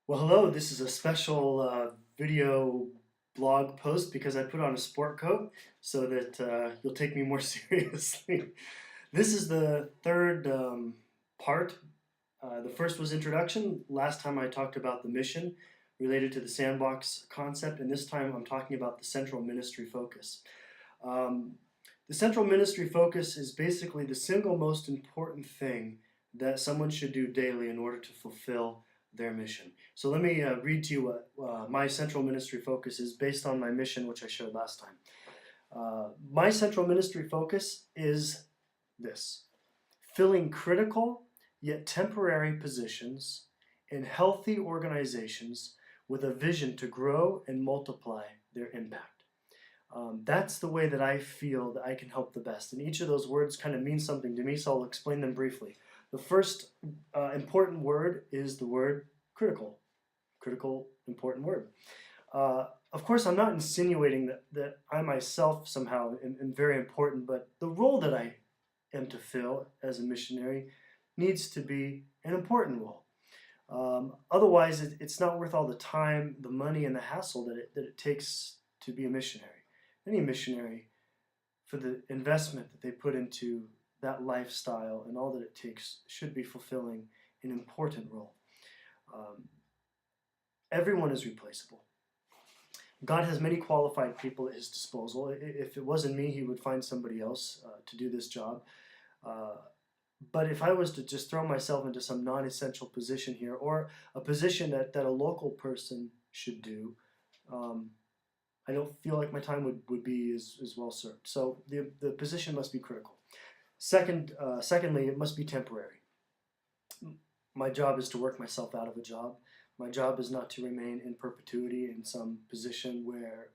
Well, hello. This is a special video blog post because I put on a sport coat so that you'll take me more seriously. This is the third part. The first was introduction. Last time I talked about the mission related to the Sandbox concept, and this time I'm talking about the central ministry focus. Um, the central ministry focus is basically the single most important thing that someone should do daily in order to fulfill their mission. So let me read to you what my central ministry focus is based on my mission, which I showed last time. My central ministry focus is this: filling critical yet temporary positions in healthy organizations with a vision to grow and multiply their impact. That's the way that I feel that I can help the best. And each of those words kind of means something to me, so I'll explain them briefly. The first important word is the word critical. Critical, important word. Of course, I'm not insinuating that I myself somehow am very important, but the role that I am to fill as a missionary needs to be an important role. Otherwise, it's not worth all the time, the money, and the hassle that it takes to be a missionary. Any missionary, for the investment that they put into that lifestyle and all that it takes, should be fulfilling an important role. Um, Everyone is replaceable. God has many qualified people at his disposal. If it wasn't me, he would find somebody else to do this job. Uh, but if I was to just throw myself into some non-essential position here, or a position that a local person should do, um, I don't feel like my time would be as well served. So the position must be critical. Secondly, it must be temporary. My job is to work myself out of a job. My job is not to remain in perpetuity in some position where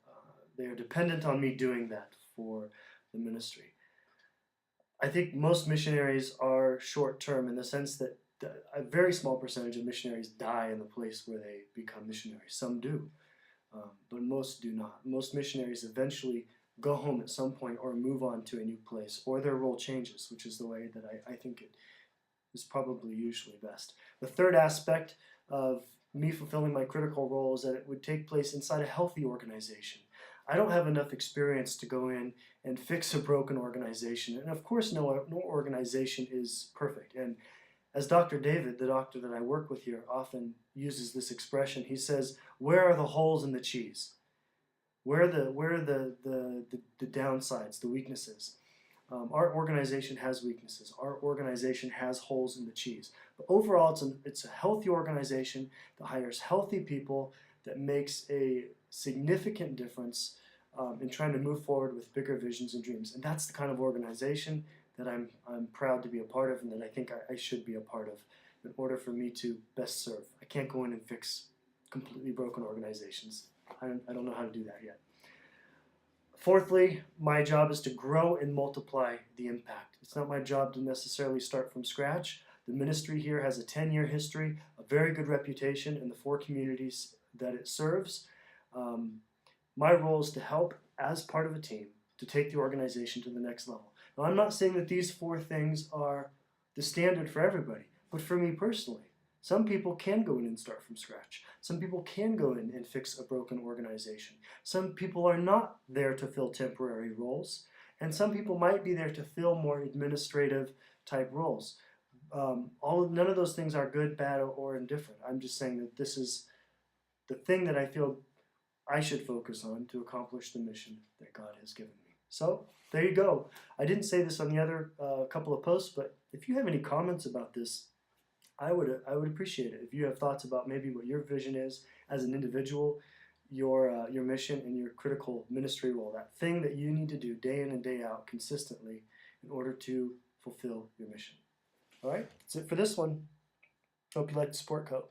they are dependent on me doing that for the ministry. I think most missionaries are short-term in the sense that a very small percentage of missionaries die in the place where they become missionaries. Some do, but most do not. Most missionaries eventually go home at some point or move on to a new place, or their role changes, which is the way that I think it is probably usually best. The third aspect of me fulfilling my critical role is that it would take place inside a healthy organization. I don't have enough experience to go in and fix a broken organization. And of course, no organization is perfect. And as Dr. David, the doctor that I work with here, often uses this expression, he says, "Where are the holes in the cheese? Where are the downsides, the weaknesses?" Our organization has weaknesses. Our organization has holes in the cheese. But overall, it's a healthy organization that hires healthy people, that makes a significant difference in trying to move forward with bigger visions and dreams. And that's the kind of organization that I'm proud to be a part of, and that I think I should be a part of in order for me to best serve. I can't go in and fix completely broken organizations. I don't know how to do that yet. Fourthly, my job is to grow and multiply the impact. It's not my job to necessarily start from scratch. The ministry here has a 10-year history, a very good reputation in the 4 communities that it serves. My role is to help, as part of a team, to take the organization to the next level. Now, I'm not saying that these 4 things are the standard for everybody, but for me personally, some people can go in and start from scratch. Some people can go in and fix a broken organization. Some people are not there to fill temporary roles, and some people might be there to fill more administrative type roles. None of those things are good, bad, or indifferent. I'm just saying that this is the thing that I feel I should focus on to accomplish the mission that God has given me. So there you go. I didn't say this on the other couple of posts, but if you have any comments about this, I would appreciate it. If you have thoughts about maybe what your vision is as an individual, your mission and your critical ministry role, that thing that you need to do day in and day out consistently in order to fulfill your mission. All right, that's it for this one. Hope you like the sport coat.